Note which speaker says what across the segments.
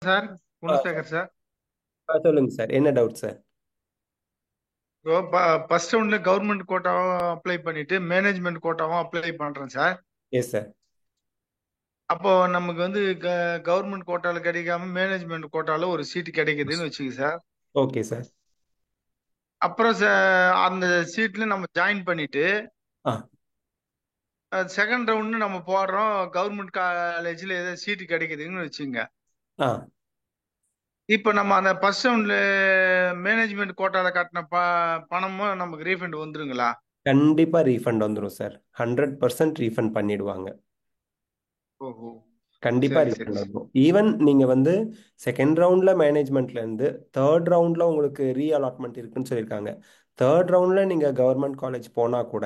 Speaker 1: Sir
Speaker 2: ஆ
Speaker 1: Gunasekar sir.
Speaker 2: சொல்லுங்க sir. என்ன doubt sir?
Speaker 1: இப்போ ஃபர்ஸ்ட் ரவுண்ட்ல கவர்மெண்ட் கோட்டாவும் அப்ளை பண்ணிட்டு மேனேஜ்மெண்ட் கோட்டாவும் அப்ளை பண்றேன் சார்.
Speaker 2: Yes sir.
Speaker 1: அப்போ நமக்கு வந்து கவர்மெண்ட் கோட்டால கிடைக்காம மேனேஜ்மெண்ட் கோட்டால ஒரு சீட் கிடைக்குதுன்னு வச்சுக்க சார்.
Speaker 2: Okay sir.
Speaker 1: அப்புறம் அந்த சீட்ல நம்ம ஜாயின் பண்ணிட்டு
Speaker 2: ஆ
Speaker 1: செகண்ட் ரவுண்டு நம்ம போடுறோம், கவர்மெண்ட் காலேஜ்ல ஏதாவது சீட்டு கிடைக்குதுன்னு வச்சுங்க.
Speaker 2: ஆ
Speaker 1: இப்போ நம்ம அந்த ஃபர்ஸ்ட் ரவுண்ட்ல மேனேஜ்மெண்ட் கோட்டால கட்டின பணமும் நமக்கு ரீஃபண்ட் வந்துருங்களா?
Speaker 2: கண்டிப்பா ரீஃபண்ட் வந்துடும் சார். 100% ரீஃபண்ட் பண்ணிடுவாங்க.
Speaker 1: ஓஹோ.
Speaker 2: கண்டிப்பா
Speaker 1: சரி சரி
Speaker 2: ரீஃபண்ட்
Speaker 1: சரி.
Speaker 2: வந்துடும். ஈவன் நீங்க வந்து செகண்ட் ரவுண்ட்ல மேனேஜ்மெண்ட்ல இருந்து தேர்ட் ரவுண்ட்ல உங்களுக்கு ரீஅலாட்மெண்ட் இருக்குன்னு சொல்லியிருக்காங்க. தேர்ட் ரவுண்ட்ல நீங்க கவர்மெண்ட் காலேஜ் போனா கூட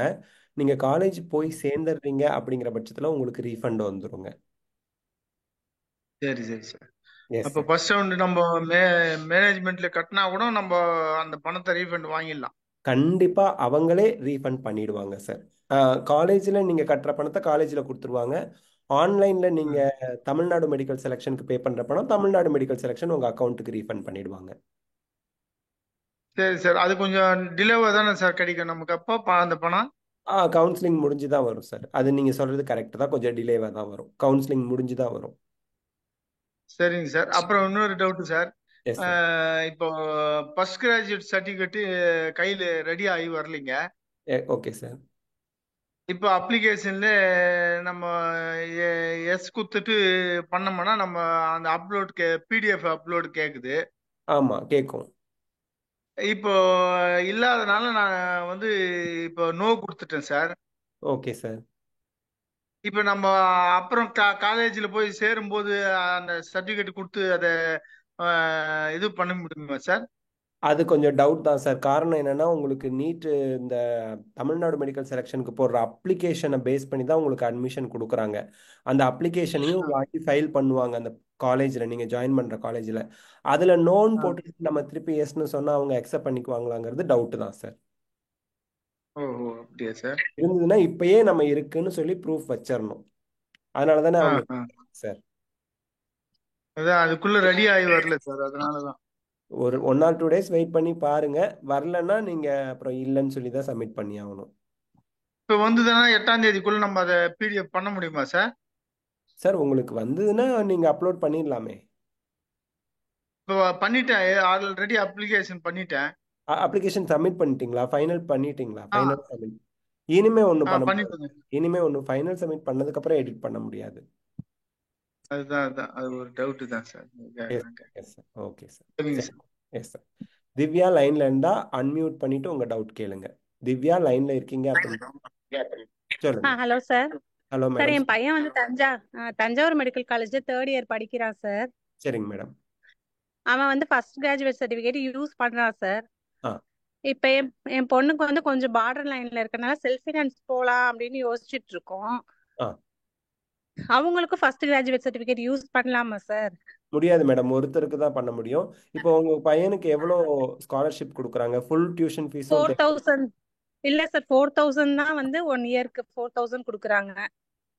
Speaker 2: நீங்க காலேஜ் போய் சேர்ந்துடுறீங்க அப்படிங்கிற பட்சத்துல உங்களுக்கு ரீஃபண்ட் வந்துருங்க.
Speaker 1: சரி சரி சரி.
Speaker 2: எஸ்
Speaker 1: அப்போ
Speaker 2: சார்.
Speaker 1: ஃபர்ஸ்ட் ரவுண்டு நம்ம மே மேனேஜ்மெண்ட்ல கட்டினா கூட நம்ம அந்த பணத்தை ரீஃபண்ட் வாங்கிடலாம்.
Speaker 2: கண்டிப்பா அவங்களே ரீஃபண்ட் பண்ணிடுவாங்க சார். காலேஜில் நீங்கள் கட்டுற பணத்தை காலேஜில் கொடுத்துருவாங்க. ஆன்லைனில்
Speaker 1: ம்.
Speaker 2: நீங்கள் தமிழ்நாடு மெடிக்கல் செலெக்ஷனுக்கு பே பண்ணுற பணம் தமிழ்நாடு மெடிக்கல் செலெக்ஷன் உங்கள் அக்கௌண்ட்டுக்கு ரீஃபண்ட் பண்ணிடுவாங்க.
Speaker 1: சரி சார், அது கொஞ்சம் டிலேவாக தானே சார் கிடைக்கும் நமக்கு அப்போ அந்த பணம்?
Speaker 2: கவுன்சிலிங் முடிஞ்சு தான் வரும் சார். அது நீங்கள் சொல்கிறது கரெக்டு தான். கொஞ்சம் டிலேவாக தான் வரும். கவுன்சிலிங் முடிஞ்சு தான் வரும்.
Speaker 1: சரிங்க சார். அப்புறம் இன்னொரு டவுட் சார்.
Speaker 2: Yes sir.
Speaker 1: இப்போ ஃபர்ஸ்ட் கிராஜுவேட் சர்டிஃபிகேட்டு கையில் ரெடி ஆகி வரலைங்க.
Speaker 2: Okay sir.
Speaker 1: இப்போ அப்ளிகேஷன்ல நம்ம எஸ் குத்துட்டு பண்ணோம்னா நம்ம அந்த அப்லோட் பிடிஎஃப் அப்லோடு கேட்குது.
Speaker 2: ஆமாம் கேட்கும்.
Speaker 1: இப்போ இல்லாதனால நான் வந்து இப்போ நோ கொடுத்துட்டேன் சார்.
Speaker 2: Okay sir.
Speaker 1: இப்ப நம்ம அப்புறம் காலேஜ்ல போய் சேரும்போது அந்த சர்டிபிகேட் கொடுத்து அதை இது பண்ண முடியுமா சார்?
Speaker 2: அது கொஞ்சம் டவுட் தான் சார். காரணம் என்னன்னா உங்களுக்கு நீட் இந்த தமிழ்நாடு மெடிக்கல் செலெக்ஷனுக்கு போடுற அப்ளிகேஷனை பேஸ் பண்ணி தான் உங்களுக்கு அட்மிஷன் கொடுக்குறாங்க. அந்த அப்ளிகேஷனையும்
Speaker 1: ஆ,
Speaker 2: வாங்கி ஃபைல் பண்ணுவாங்க அந்த காலேஜில், நீங்கள் ஜாயின் பண்ணுற காலேஜில். அதில் நோன்
Speaker 1: ஆ.
Speaker 2: போட்டுட்டு நம்ம திருப்பி எஸ்ன்னு சொன்னால் அவங்க அக்செப்ட் பண்ணிக்குவாங்களாங்கிறது டவுட்டு தான் சார்.
Speaker 1: ஓஹோ, அப்படியா சார்?
Speaker 2: இருந்ததுன்னா இப்பயே நம்ம இருக்குன்னு சொல்லி ப்ரூஃப் வச்சிடணும். அதனால தானே
Speaker 1: ஆ,
Speaker 2: அவங்க
Speaker 1: ஆ.
Speaker 2: சார்.
Speaker 1: அதான் அதுக்குள்ள ரெடி ஆகி வரல சார், அதனாலதான்.
Speaker 2: ஒரு 1 or 2 days வெயிட் பண்ணி பாருங்க. வரலன்னா நீங்கள் அப்புறம் இல்லைன்னு சொல்லி தான் சப்மிட் பண்ணி ஆகணும்.
Speaker 1: இப்ப வந்ததுன்னா 8ஆம் தேதிக்குள்ள நம்ம அதை பிடிஎஃப் பண்ண முடியுமா சார்?
Speaker 2: சார் உங்களுக்கு வந்ததுன்னா நீங்கள் அப்லோட் பண்ணிடலாமே.
Speaker 1: இப்போ பண்ணிட்டேன், ஆல்ரெடி அப்ளிகேஷன் பண்ணிட்டேன்.
Speaker 2: அப்ளிகேஷன் சப்மிட் பண்ணிட்டீங்களா? ஃபைனல் பண்ணிட்டீங்களா?
Speaker 1: ஆ,
Speaker 2: ஃபைனல் சப்மிட். இனிமே ஒன்றும்
Speaker 1: ஆ
Speaker 2: பண்ண முடியாது.
Speaker 1: பண்ணிட்டேங்க.
Speaker 2: இனிமே ஒன்று ஃபைனல் சப்மிட் பண்ணதுக்கப்புறம் எடிட் பண்ண முடியாது.
Speaker 1: அதுதான் அது ஒரு டவுட் தான் சார்.
Speaker 2: எஸ்.
Speaker 1: கேக்குறேன்.
Speaker 2: S sir. Okay sir.
Speaker 1: சரிங்க
Speaker 2: சரி.
Speaker 1: சார்.
Speaker 2: Yes sir. திவ்யா லைன்ல இருந்தா அன்மியூட் பண்ணிட்டு உங்க டவுட் கேளுங்க. திவ்யா லைன்ல இருக்கீங்க அப்படின்னு சொல்லுங்க.
Speaker 3: Hello sir.
Speaker 2: Hello
Speaker 3: sir
Speaker 2: madam.
Speaker 3: என் பையன் வந்து தஞ்சாவூர் மெடிக்கல் காலேஜ்ல தேர்ட் இயர் படிக்கிறான் சார்.
Speaker 2: சரிங்க மேடம்.
Speaker 3: அவன் வந்து ஃபர்ஸ்ட் கிராஜுவேட் சர்டிஃபிகேட் யூஸ் பண்றான் சார்.
Speaker 2: ஆ
Speaker 3: இப்ப என் பொண்ணுக்கு வந்து கொஞ்சம் பார்டர் லைன்ல இருக்கனால செல்ஃப் ஃபினான்ஸ் போலாம் அப்படின்னு யோசிச்சுட்டு இருக்கோம்.
Speaker 2: ஆ
Speaker 3: அவங்களுக்கும் ஃபர்ஸ்ட் கிராஜுவேட் சர்டிஃபிகேட் யூஸ் பண்ணலாமா சார்?
Speaker 2: முடியாது மேடம். ஒருத்தருக்கு தான் பண்ண முடியும். இப்போ உங்க பையனுக்கு எவ்வளோ ஸ்காலர்ஷிப் கொடுக்குறாங்க? ஃபுல் டியூஷன் ஃபீஸும்
Speaker 3: 4,000. இல்ல சார், 4,000 தான் வந்து 1 இயருக்கு 4,000 கொடுக்குறாங்க.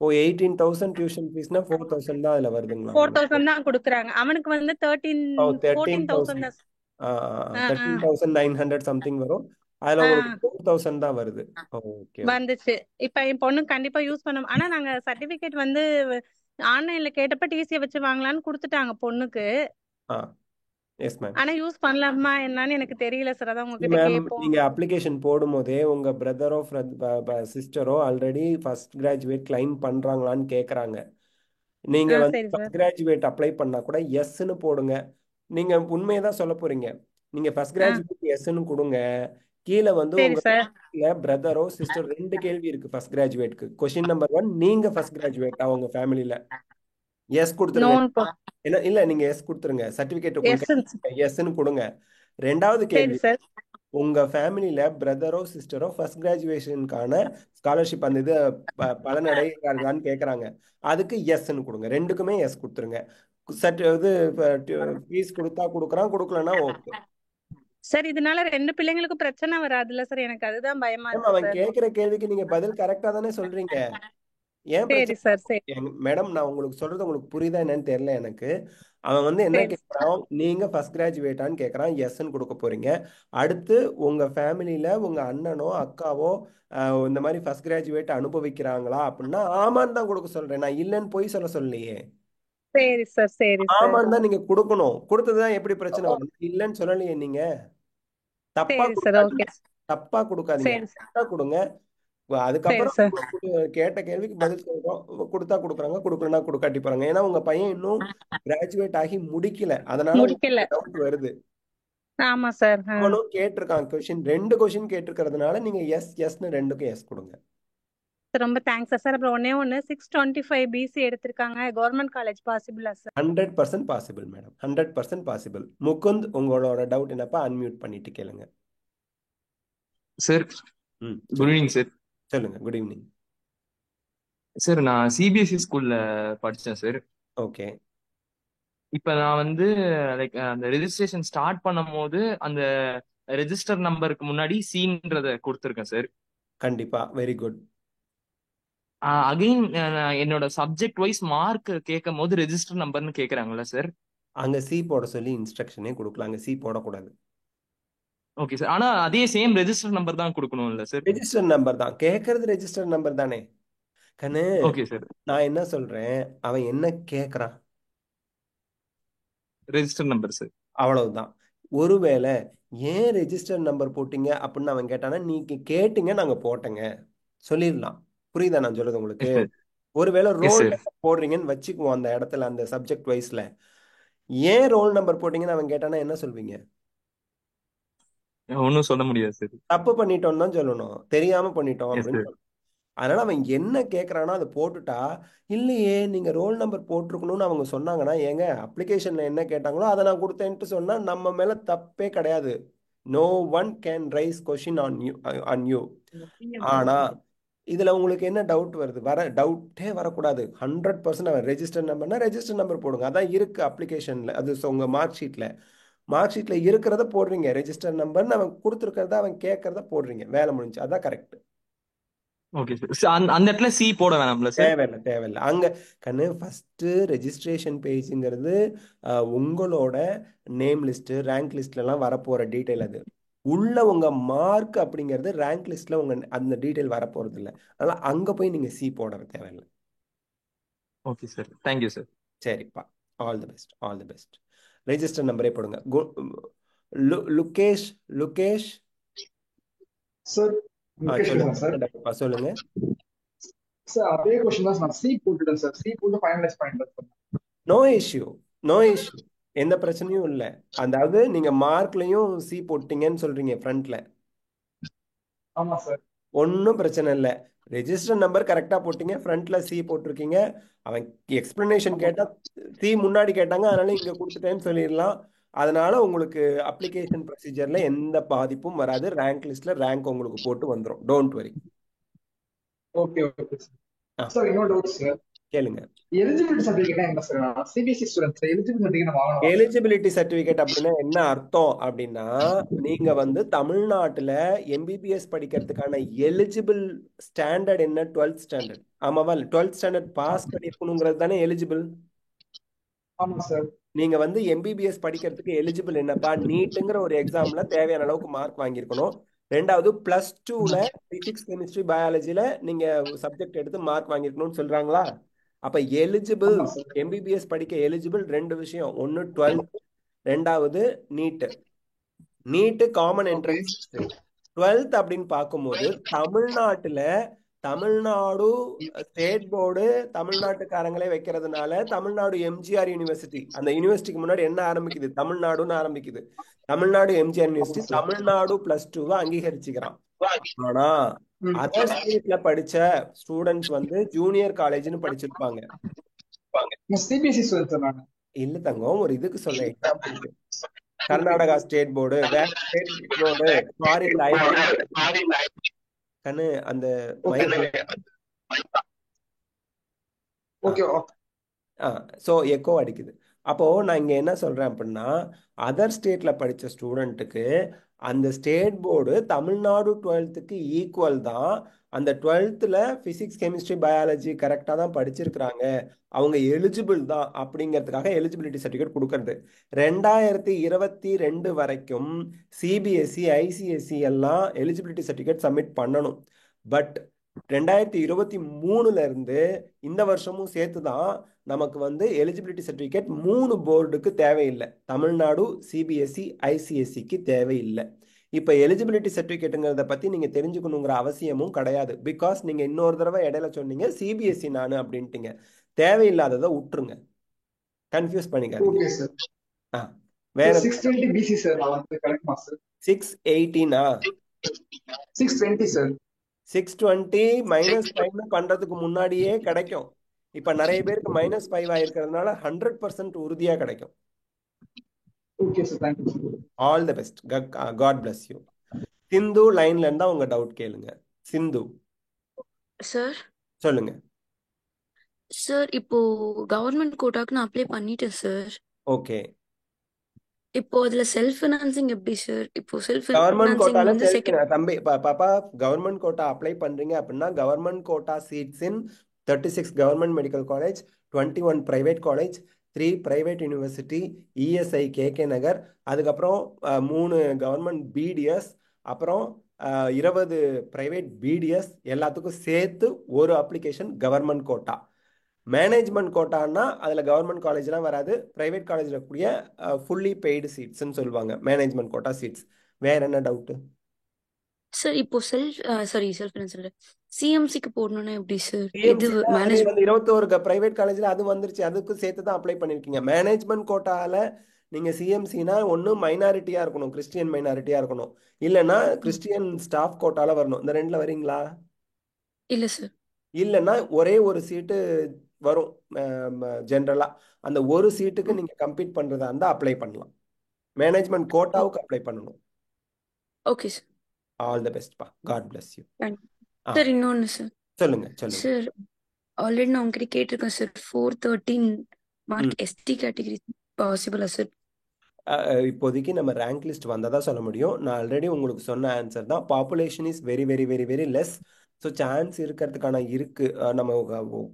Speaker 2: ஓ 18,000 டியூஷன் ஃபீஸ்னா 4,000 தான் அதில் வருதுங்களா உங்களுக்கு?
Speaker 3: 4,000 தான் கொடுக்குறாங்க. அவனுக்கு வந்து
Speaker 2: ஓ
Speaker 3: 14,000
Speaker 2: 13,000.
Speaker 3: தான். ஆ, ஆ,
Speaker 2: 13,900 சம்திங் வரும். அதில் உங்களுக்கு
Speaker 3: ஆ.
Speaker 2: 4,000 தான் வருது. Okay okay.
Speaker 3: வந்துச்சு. இப்ப என் பொண்ணு கண்டிப்பா யூஸ் பண்ண, ஆனா நாங்க சர்டிபிகேட் வந்து ஆன்லைன்ல கேட்டப்ப டிசியை வச்சு வாங்கலாம்னு கொடுத்துட்டாங்க பொண்ணுக்கு.
Speaker 2: ஆ எஸ் மேம்.
Speaker 3: ஆனா யூஸ் பண்ணலாமா என்னன்னு எனக்கு தெரியல சார், அதான் உங்ககிட்ட
Speaker 2: மேம்
Speaker 3: கேட்போம்.
Speaker 2: நீங்கள் அப்ளிகேஷன் போடும்போதே உங்கள் பிரதரோ சிஸ்டரோ ஆல்ரெடி ஃபர்ஸ்ட் கிராஜுவேட் கிளைம் பண்ணுறாங்களான்னு கேட்குறாங்க. நீங்கள் வந்து
Speaker 3: சரி
Speaker 2: ஃபர்ஸ்ட்
Speaker 3: சார்.
Speaker 2: கிராஜுவேட் அப்ளை பண்ணால் கூட எஸ்ன்னு போடுங்க. நீங்கள் உண்மையை தான் சொல்ல போகிறீங்க. நீங்கள் ஃபர்ஸ்ட்
Speaker 3: ஆ
Speaker 2: கிராஜுவேட் எஸ்ன்னு கொடுங்க. கீழே வந்து
Speaker 3: சரி
Speaker 2: உங்கள்
Speaker 3: சார்.
Speaker 2: பிரதரோ சிஸ்டர் 2 கேள்வி இருக்கு ஃபர்ஸ்ட் கிராஜுவேட்க்கு. கொஸ்டின் நம்பர் 1, நீங்கள் ஃபர்ஸ்ட் கிராஜுவேட்டா உங்க ஃபேமிலியில்? எஸ் கொடுத்துருங்க.
Speaker 3: நோன் போ.
Speaker 2: என்ன இல்லை நீங்கள் எஸ் கொடுத்துருங்க. Certificate
Speaker 3: yes.
Speaker 2: உங்களுக்கு எஸ்ன்னு கொடுங்க. ரெண்டாவது
Speaker 3: சரி
Speaker 2: கேள்வி,
Speaker 3: சார்.
Speaker 2: உங்க ஃபேமிலியில பிரதரோ சிஸ்டரோ ஃபர்ஸ்ட் கிராஜுவேஷனுக்கான ஸ்காலர்ஷிப் அந்த இது பலனடைகிறார்களான்னு கேட்குறாங்க. அதுக்கு எஸ்ன்னு கொடுங்க. ரெண்டுக்குமே எஸ் கொடுத்துருங்க. இது ஃபீஸ் கொடுத்தா கொடுக்குறான், கொடுக்கலன்னா ஓகே.
Speaker 3: சார் இதனால ரெண்டு பிள்ளைங்களுக்கும் பிரச்சனை வராதுல்ல சார்? எனக்கு அதுதான் பயமா
Speaker 2: மேம்
Speaker 3: இருக்கு
Speaker 2: அவன்
Speaker 3: சார்.
Speaker 2: கேட்குற கேள்விக்கு நீங்க பதில் கரெக்டா தானே சொல்றீங்க. ஏன்
Speaker 3: சரி
Speaker 2: பிரச்சனை
Speaker 3: சார், சரி
Speaker 2: மேடம், நான் உங்களுக்கு சொல்றது உங்களுக்கு புரியுதா என்னன்னு தெரியல எனக்கு. அவன் வந்து என்ன
Speaker 3: சரி
Speaker 2: கேட்கறான், நீங்க ஃபர்ஸ்ட் கிராஜுவேட்டான்னு கேட்கறான், எஸ்ன்னு கொடுக்க போறீங்க. அடுத்து உங்க ஃபேமிலியில உங்க அண்ணனோ அக்காவோ இந்த மாதிரி ஃபர்ஸ்ட் கிராஜுவேட் அனுபவிக்கிறாங்களா அப்படின்னா ஆமான்னு தான் கொடுக்க சொல்றேன், நான் இல்லைன்னு போய் சொல்ல சொல்லலையே.
Speaker 3: சரி சார், சரி சார்,
Speaker 2: ஆமான்னு தான் நீங்க கொடுக்கணும். கொடுத்ததுதான் எப்படி பிரச்சனை வரும்? இல்லைன்னு சொல்லலையே நீங்க. தப்பா
Speaker 3: சரி சார்.
Speaker 2: கொடுக்காதீங்க,
Speaker 3: ஓகே
Speaker 2: தப்பா கொடுக்காதீங்க,
Speaker 3: சரி சார்,
Speaker 2: கரெக்டா கொடுங்க.
Speaker 3: சரி
Speaker 2: அதுக்கப்புறம்
Speaker 3: சார்.
Speaker 2: கேட்ட கேள்விக்கு பதில் சொல்றோம். கொடுத்தா கொடுக்குறாங்க, கொடுக்கலனா கொடுக்காட்டி போறாங்க. ஏன்னா உங்க பையன் இன்னும் கிராஜுவேட் ஆகி முடிக்கல, அதனால
Speaker 3: முடிக்கல.
Speaker 2: உங்களுக்கு டவுட் வருது.
Speaker 3: ஆமா சார்.
Speaker 2: அவனும் கேட்டிருக்கான் கொஸ்டின், 2 கொஸ்டின் கேட்டிருக்கிறதுனால நீங்க எஸ் எஸ்ன்னு 2க்கும் எஸ் கொடுங்க.
Speaker 3: ரொம்ப தேங்க்ஸ் சார். அப்புறம் ஒன்னே ஒன்று 625 பிசி எடுத்திருக்காங்க, கவர்மெண்ட் காலேஜ் பாசிபிளா sir?
Speaker 2: 100% possible madam, 100% possible. Mukund, உங்களோட டவுட் என்னப்பா? அன்மியூட் பண்ணிட்டு கேளுங்க.
Speaker 4: Sir good evening sir.
Speaker 2: சொல்லுங்க. Good evening
Speaker 4: sir. நான் சிபிஎஸ்இ ஸ்கூல்ல படித்தேன் சார்.
Speaker 2: ஓகே.
Speaker 4: இப்போ நான் வந்து லைக் அந்த ரெஜிஸ்ட்ரேஷன் ஸ்டார்ட் பண்ணும் போது அந்த ரெஜிஸ்டர் நம்பருக்கு முன்னாடி சீன்றத கொடுத்துருக்கேன் சார்.
Speaker 2: கண்டிப்பா, வெரி குட்.
Speaker 4: அகைன் என்னோட சப்ஜெக்ட் வைஸ் மார்க் கேட்கும் போது ரெஜிஸ்டர் நம்பர்னு கேட்குறாங்களா சார்?
Speaker 2: அங்க சி போட சொல்லி இன்ஸ்ட்ரக்ஷனே கொடுக்கலாம், அங்க சி போடக்கூடாது.
Speaker 4: Okay sir. ஆனா அதே சேம் ரெஜிஸ்டர் நம்பர் தான் கொடுக்கணும் இல்ல சார்?
Speaker 2: ரெஜிஸ்டர் நம்பர் தான் கேட்கறது, ரெஜிஸ்டர் நம்பர் தானே கண்ணு.
Speaker 4: Okay sir.
Speaker 2: நான் என்ன சொல்றேன், அவன் என்ன கேட்கறான்?
Speaker 4: Register number sir.
Speaker 2: அவ்வளவுதான். ஒருவேளை ஏன் ரெஜிஸ்டர் நம்பர் போட்டீங்க அப்படின்னு அவன் கேட்டானா, நீங்க கேட்டீங்க நாங்க போட்டேங்க சொல்லிடலாம். புரியுதா நான் சொல்றது உங்களுக்கு? ஒருவேளை ரோல் நம்பர் போடுறீங்கன்னு வச்சுக்குவோம், அந்த இடத்துல அந்த சப்ஜெக்ட் வைஸ்ல ஏன் ரோல் நம்பர் போட்டீங்கன்னு அவன் கேட்டானா என்ன சொல்வீங்க?
Speaker 4: ஒன்னும் சொல்ல முடியாது சார்.
Speaker 2: தப்பு பண்ணிட்டோம்னு தான் சொல்லணும், தெரியாம பண்ணிட்டோம் அப்படின்னு சொல்லணும். அதனால அவன் என்ன கேட்கறானோ அதை போட்டுட்டா, இல்லையே நீங்க ரோல் நம்பர் போட்டிருக்கணும்னு அவங்க சொன்னாங்கன்னா, ஏங்க அப்ளிகேஷன்ல என்ன கேட்டாங்களோ அதை நான் கொடுத்தேன்ட்டு சொன்னா நம்ம மேல தப்பே கிடையாது. No one can raise question on you. ஆனா இதுல உங்களுக்கு என்ன டவுட் வருது? டவுட்டே வரக்கூடாது. 100% அவன் ரெஜிஸ்டர் நம்பர்னா ரெஜிஸ்டர் நம்பர் போடுங்க, அதான் இருக்கு அப்ளிகேஷன்ல. அது உங்க மார்க் ஷீட்ல இருக்கிறத போடுறீங்க, ரெஜிஸ்டர் நம்பர்னு அவன் கொடுத்துருக்கிறத அவன் கேட்கறத போடுறீங்க, வேலை முடிஞ்சு. அதான் கரெக்ட்.
Speaker 4: Okay sir. அந்த இடத்துல சி போட வேணாம்ல சார்?
Speaker 2: தேவையில்லை. அங்க கண்ணு ஃபர்ஸ்ட் ரெஜிஸ்ட்ரேஷன் பேஜ்ங்கிறது உங்களோட நேம் லிஸ்ட், ரேங்க் லிஸ்ட்ல எல்லாம் வரப்போற டீடைல். அது உள்ள உங்க மார்க் அப்படிங்கிறது ரேங்க் லிஸ்ட்ல உங்க அந்த டீடைல் வரப்போறது இல்லை. அதனால அங்க போய் நீங்க சி போட தேவையில்லை.
Speaker 4: Okay sir, thank you sir.
Speaker 2: சரிப்பா, all the best, all the best. Register நம்பரே போடுங்க. லுகேஷ்
Speaker 5: சார்.
Speaker 2: சொல்லுங்க
Speaker 5: சார். அதே क्वेश्चन தான் நான் சி போட்டுட்டேன் சார். சி போட்டு ஃபைனலைஸ் பண்ணிட்டேன் sir.
Speaker 2: No issue, no issue, எந்த பிரச்சனையும் இல்லை. அதாவது நீங்க மார்க்லயும் சி போட்டீங்கன்னு சொல்றீங்க ஃப்ரண்ட்ல.
Speaker 5: ஆமா சார்.
Speaker 2: ஒன்றும் பிரச்சனை இல்லை. ரெஜிஸ்டர் நம்பர் கரெக்டா போட்டீங்க, ஃப்ரண்ட்ல சி போட்டிருக்கீங்க. அவன் எக்ஸ்பிளனேஷன் கேட்டா சி முன்னாடி கேட்டாங்க, அதனால இங்க கொடுத்துட்டேன்னு சொல்லிடலாம். அதனால உங்களுக்கு அப்ளிகேஷன் ப்ரொசீஜர்ல எந்த பாதிப்பும் வராது. ரேங்க் லிஸ்ட்ல ரேங்க் உங்களுக்கு போட்டு வந்துடும், don't worry.
Speaker 5: Okay okay sir. Sir இன்னொரு டவுட் சார்.
Speaker 2: கேளுங்க.
Speaker 5: எலிஜிபிலிட்டி சர்டிபிகேட் என்ன sir? CBSE students eligibility certificate வாங்கணும்.
Speaker 2: எலிஜிபிலிட்டி சர்டிபிகேட் அப்படின்னா என்ன அர்த்தம் அப்படின்னா, நீங்க வந்து தமிழ்நாட்டுல எம்பிபிஎஸ் படிக்கிறதுக்கான எலிஜிபிள் ஸ்டாண்டர்ட் என்ன? 12th standard. ஆமாவா? 12th ஸ்டாண்டர்ட் பாஸ் பண்ணிருக்கணுங்கிறது தானே எலிஜிபிள்.
Speaker 5: ஆமா சார்.
Speaker 2: நீங்க வந்து எம்பிபிஎஸ் படிக்கிறதுக்கு எலிஜிபிள் என்னப்பா? நீட்டுங்கிற ஒரு எக்ஸாம்ல தேவையான அளவுக்கு மார்க் வாங்கியிருக்கணும். ரெண்டாவது +2ல பிசிக்ஸ், கெமிஸ்ட்ரி, பயாலஜில நீங்க சப்ஜெக்ட் எடுத்து மார்க் வாங்கியிருக்கணும்னு சொல்றாங்களா? அப்ப எலிஜிபிள், எம்பிபிஎஸ் படிக்க எலிஜிபிள் 2 விஷயம். ஒன்னு 12th, ரெண்டாவது நீட்டு காமன் என்ட்ரன்ஸ். 12th அப்படின்னு பார்க்கும்போது தமிழ்நாடு ஸ்டேட் போர்டு தமிழ்நாட்டுக்காரங்களே வைக்கிறதுனால தமிழ்நாடு எம்ஜிஆர் யூனிவர்சிட்டி, அந்த யூனிவர்சிட்டிக்கு முன்னாடி என்ன ஆரம்பிக்குது? தமிழ்நாடுன்னு ஆரம்பிக்குது. தமிழ்நாடு எம்ஜிஆர் யூனிவர்சிட்டி தமிழ்நாடு +2 அங்கீகரிச்சுக்கிறான். ஆனா அதர் ஸ்டேட்ல படிச்ச ஸ்டூடெண்ட்ஸ் வந்து ஜூனியர் காலேஜ்னு படிச்சிருப்பாங்க. இல்ல தங்கம், ஒரு இதுக்கு சொல்ல எக்ஸாம்பிளுக்கு, கர்நாடகா ஸ்டேட் போர்டு, வேற ஸ்டேட் போர்டு, ஃபாரின்ல கண்ணு அந்த சோ எக்கோ அடிக்குது. அப்போ நான் இங்க என்ன சொல்றேன் அப்படின்னா, அதர் ஸ்டேட்ல படிச்ச ஸ்டூடெண்ட்டுக்கு அந்த state board Tamil Nadu 12th equal தான். அந்த 12th பிசிக்ஸ் கெமிஸ்ட்ரி பயாலஜி கரெக்டாக தான் படிச்சிருக்கிறாங்க, அவங்க எலிஜிபிள் தான் அப்படிங்கிறதுக்காக எலிஜிபிலிட்டி சர்டிஃபிகேட் கொடுக்கறது. 2022 வரைக்கும் சிபிஎஸ்சி ஐசிஎஸ்சி எல்லாம் எலிஜிபிலிட்டி சர்டிஃபிகேட் சப்மிட் பண்ணணும். பட் 2023 இருந்து இந்த வருஷமும் சேர்த்து தான் நமக்கு வந்து எலிஜிபிலிட்டி சர்டிஃபிகேட் 3 போர்டுக்கு தேவையில்லை. தமிழ்நாடு சிபிஎஸ்சி ஐசிஎஸ்சிக்கு தேவையில்லை. இப்போ எலிஜிபிலிட்டி சர்டிஃபிகேட்டுங்கிறத பற்றி நீங்கள் தெரிஞ்சுக்கணுங்கிற அவசியமும் கிடையாது. பிகாஸ் நீங்கள் இன்னொரு தடவை இடையில சொன்னீங்க சிபிஎஸ்சி நான் அப்படின்ட்டீங்க. தேவையில்லாததை விட்டுருங்க, கன்ஃபியூஸ் பண்ணிக்காதீங்க.
Speaker 5: Okay sir.
Speaker 2: வேற
Speaker 5: 620 பிசி சார். நான் வந்து கரெக்ட்மா சார்?
Speaker 2: 618
Speaker 5: 620 சார்.
Speaker 2: 620 -5 பண்றதுக்கு முன்னாடியே கிடைக்கும். இப்ப நிறைய பேருக்கு -5 ஆயிருக்கிறதுனால 100% உறுதியா கிடைக்கும்.
Speaker 5: Okay sir, thank you.
Speaker 2: All the best, God bless you. Sindhu லைன்ல இருந்தா உங்க டவுட் கேளுங்க. சிந்து
Speaker 6: சார்
Speaker 2: சொல்லுங்க.
Speaker 6: சார் இப்போ கவர்மெண்ட் கோட்டாக்கு நான் அப்ளை பண்ணிட்டேன் சார்.
Speaker 2: ஓகே,
Speaker 6: இப்போ அதுல செல்ஃப் ஃபினான்சிங் எப்படி சார்? இப்போ செல்ஃப்
Speaker 2: கவர்மெண்ட்
Speaker 6: ஃபினான்சிங்
Speaker 2: கோட்டால
Speaker 6: வந்து செகண்ட்
Speaker 2: தம்பி பாப்பா, கவர்மெண்ட் கோட்டா அப்ளை பண்றீங்க அப்படின்னா government quota seats in 36 government medical college, 21 private college, 3 private university, ESI KK Nagar, அதுக்கப்புறம் 3 கவர்மெண்ட் பிடிஎஸ், அப்புறம் 20 பிரைவேட் பிடிஎஸ், எல்லாத்துக்கும் சேர்த்து ஒரு அப்ளிகேஷன் கவர்மெண்ட் கோட்டா. மேனேஜ்மெண்ட் கோட்டான்னா அதில் கவர்மெண்ட் காலேஜ்லாம் வராது, ப்ரைவேட் காலேஜில் கூடிய ஃபுல்லி பெய்டு சீட்ஸ்ன்னு சொல்லுவாங்க மேனேஜ்மெண்ட் கோட்டா சீட்ஸ். வேற என்ன டவுட்டு
Speaker 6: சார்? இப்போ செல்ஃப் ஃபினான்ஸ் இல்ல, சிஎம்சிக்கு போடணும்னா எப்படி சார்? இது
Speaker 2: சிஎம்சி அது
Speaker 6: மேனேஜ்
Speaker 2: வந்து 21 பிரைவேட் காலேஜில் அது வந்துருச்சு, அதுக்கு சேர்த்து தான் அப்ளை பண்ணியிருக்கீங்க. மேனேஜ்மெண்ட் கோட்டாவில் நீங்கள் சிஎம்சினா ஒன்று மைனாரிட்டியாக இருக்கணும், கிறிஸ்டியன் மைனாரிட்டியாக இருக்கணும், இல்லைன்னா கிறிஸ்டியன் ஸ்டாஃப் கோட்டாவில் வரணும். இந்த ரெண்டில் வரீங்களா?
Speaker 6: இல்ல சார்.
Speaker 2: இல்லைன்னா ஒரே ஒரு சீட்டு வரும் ஜென்ரலாக, அந்த ஒரு சீட்டுக்கு நீங்கள் கம்பீட் பண்ணுறதா இருந்தால் அப்ளை பண்ணலாம். மேனேஜ்மெண்ட் கோட்டாவுக்கு அப்ளை பண்ணணும்.
Speaker 6: ஓகே சார்,
Speaker 2: ஆல் தி பெஸ்ட்பா, god bless you.
Speaker 6: Thank you sir. இன்னொன்னு சார்.
Speaker 2: சொல்லுங்க சொல்லுங்க.
Speaker 6: சார் ஆல்ரெடி நான் உங்ககிட்ட கேட்டிருக்கேன் சார், 413 மார்க் எஸ்டி கேட்டகரி பாசிபிளா சார்?
Speaker 2: இப்போதைக்கு நம்ம ரேங்க் லிஸ்ட் வந்தால் தான் சொல்ல முடியும். நான் ஆல்ரெடி உங்களுக்கு சொன்ன ஆன்சர் தான். Population is very very very very less. So chance இருக்கிறதுக்கான இருக்கு, நம்ம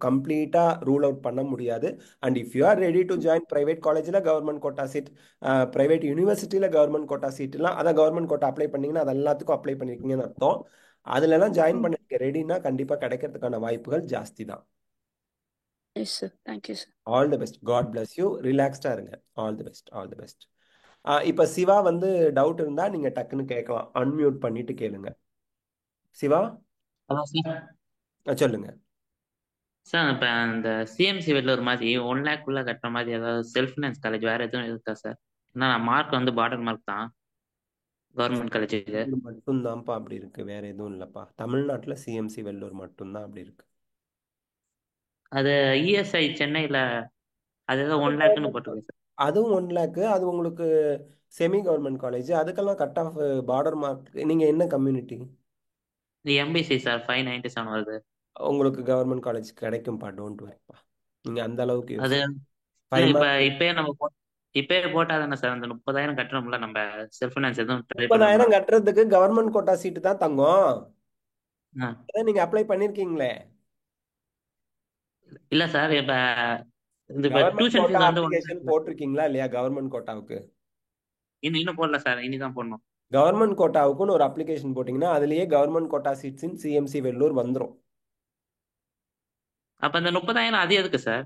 Speaker 2: கம்ப்ளீட்டாக ரூல் அவுட் பண்ண முடியாது. And if you are ready to join private காலேஜில் கவர்மெண்ட் கோட்டா சீட், ப்ரைவேட் யூனிவர்சிட்டியில் கவர்மெண்ட் கோட்டா சீட்லாம், அதான் கவர்மெண்ட் கோட்டா அப்ளை பண்ணீங்கன்னா அது எல்லாத்துக்கும் அப்ளை பண்ணியிருக்கீங்கன்னு அர்த்தம். அதுலலாம் ஜாயின் பண்ணிருக்க ரெடினா கண்டிப்பாக கிடைக்கிறதுக்கான வாய்ப்புகள் ஜாஸ்தி தான்.
Speaker 6: Yes sir, thank you sir.
Speaker 2: All the best, God bless you. ரிலாக்ஸ்டாக இருங்க. All the best, all the best. இப்போ சிவா வந்து டவுட் இருந்தால் நீங்கள் டக்குன்னு கேட்கலாம், அன்மியூட் பண்ணிட்டு கேளுங்க. Siva
Speaker 7: hello sir.
Speaker 2: சொல்லுங்க.
Speaker 7: சார் இப்போ அந்த சிஎம்சி வெள்ளூர் மாதிரி 1 lakh உள்ள கட்டுற மாதிரி ஏதாவது செல்ஃப் ஃபினான்ஸ் காலேஜ் வேற எதுவும் இருக்கா சார்? ஏன்னா மார்க் வந்து பார்டர் மார்க் தான் கவர்மெண்ட் காலேஜுக்கு.
Speaker 2: இது மட்டும்தான்ப்பா அப்படி இருக்கு, வேற எதுவும் இல்லைப்பா. தமிழ்நாட்டில் சிஎம்சி வெள்ளூர் மட்டும்தான் அப்படி இருக்கு.
Speaker 7: அது இஎஸ்ஐ சென்னையில் அது ஏதோ 1 lakhன்னு போட்டிருக்கு சார்.
Speaker 2: அதுவும் 1 lakh. அது உங்களுக்கு செமி கவர்மெண்ட் காலேஜ், அதுக்கெல்லாம் கட் ஆஃப் பார்டர் மார்க். நீங்கள் என்ன கம்யூனிட்டி?
Speaker 7: இது எம்பிசி சார், 597 வருது.
Speaker 2: உங்களுக்கு கவர்மெண்ட் காலேஜ் கிடைக்கும்ப்பா, டோன்ட் வரிப்பா. நீங்கள் அந்த அளவுக்கு
Speaker 7: அது
Speaker 2: ஃபைவ்
Speaker 7: இப்போ
Speaker 2: மார்க்
Speaker 7: இப்பயே நம்ம இப்பயே போட்டா தானே சார் அந்த 30,000 கட்டுறோம்ல, நம்ம செல்ஃப் ஃபினான்ஸ் எதுவும் ட்ரை
Speaker 2: 30,000
Speaker 7: பண்ணோம்னா?
Speaker 2: கட்டுறதுக்கு கவர்மெண்ட் கோட்டா சீட்டு தான் தங்கும்.
Speaker 7: ஆ.
Speaker 2: அதான் நீங்க அப்ளை பண்ணிருக்கீங்களே.
Speaker 7: இல்ல சார், இப்ப இந்த
Speaker 2: கவர்மெண்ட்
Speaker 7: டியூஷன்
Speaker 2: கோட்டா
Speaker 7: ஃபீஸ் வந்து
Speaker 2: அப்ளிகேஷன் போட்டிருக்கீங்களா இல்லையா? கவர்மெண்ட் கோட்டாவுக்கு
Speaker 7: இன்னும் போடல சார், இனிதான் போடணும்.
Speaker 2: கவர்மெண்ட் கோட்டாவுக்குன்னு ஒரு அப்ளிகேஷன் போட்டீங்கன்னா அதுலயே government quota seats in CMC Vellore வந்துடும்.
Speaker 7: அப்ப இந்த 30,000 அது எதுக்கு சார்?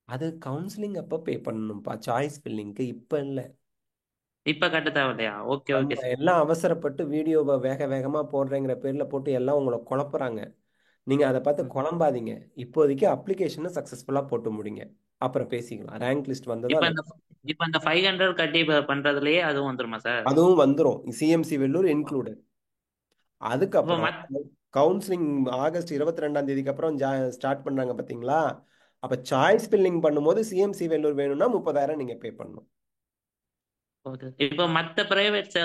Speaker 2: அது கவுன்சிலிங் அப்ப பே பண்ணணும்ப்பா, சாய்ஸ் ஃபில்லிங்க்கு இப்ப இல்ல.
Speaker 7: இப்ப கட்ட தேவையில்லையா? Okay okay sir.
Speaker 2: எல்லாம் அவசரப்பட்டு வீடியோவை வேக வேகமா போடுறேங்கிற பேர்ல போட்டு எல்லாம் உங்களை குழப்புறாங்க. நீங்க அதை பார்த்து குழம்பாதீங்க. இப்போதைக்கு அப்ளிகேஷனை சக்சஸ்ஃபுல்லா போட்டு முடிங்க, அப்புறம் பேசிக்கலாம். ரேங்க் லிஸ்ட்
Speaker 7: இப்ப
Speaker 2: வந்ததா
Speaker 7: இந்த இப்ப இந்த 500 கட்டி பண்றதுலயே அதுவும் வந்துருமா சார்?
Speaker 2: அதுவும் வந்துடும், சிஎம்சி வெள்ளூர் இன்க்ளூடட்.
Speaker 7: அப்ப
Speaker 2: அதுக்கப்புறம் கவுன்சிலிங் ஆகஸ்ட் 22ஆம் தேதிக்கு அப்புறம் ஸ்டார்ட் பண்றாங்க பாத்தீங்களா? அப்ப சாய்ஸ் ஃபில்லிங் பண்ணும்போது சிஎம்சி வெள்ளூர் வேணும்னா 30,000 நீங்க பே பண்ணணும்.
Speaker 7: இப்ப மத்த பிரைவேட்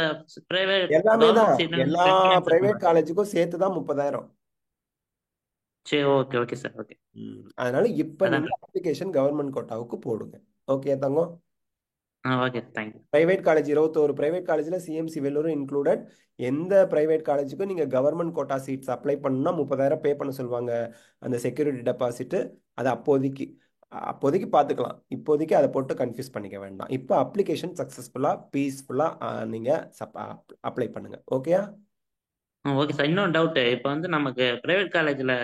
Speaker 2: எல்லாமே தான், எல்லா பிரைவேட் காலேஜுக்கும் சேர்த்து தான் 30,000.
Speaker 7: சரி, ஓகே ஓகே சார், ஓகே.
Speaker 2: அதனால இப்ப நீங்க அப்ளிகேஷன் கவர்மெண்ட் கோட்டாவுக்கு போடுங்க. ஓகே தங்கம்?
Speaker 7: Okay thank you.
Speaker 2: Private college 21 private காலேஜில் சிஎம்சி வெள்ளூரும் இன்க்ளூடட். எந்த பிரைவேட் காலேஜுக்கும் நீங்கள் கவர்மெண்ட் கோட்டா சீட்ஸ் அப்ளை பண்ணணும்னா 30,000 பே பண்ண சொல்லுவாங்க அந்த செக்யூரிட்டி டெபாசிட்டு. அது அப்போதைக்கு பார்த்துக்கலாம். இப்போதைக்கு அதை போட்டு கன்ஃபியூஸ் பண்ணிக்க வேண்டாம். இப்போ அப்ளிகேஷன் சக்ஸஸ்ஃபுல்லாக பீஸ்ஃபுல்லாக நீங்கள் அப்ளை பண்ணுங்க. ஓகேயா?
Speaker 7: Okay sir. இன்னொரு டவுட், இப்போ வந்து நமக்கு பிரைவேட் காலேஜ்ல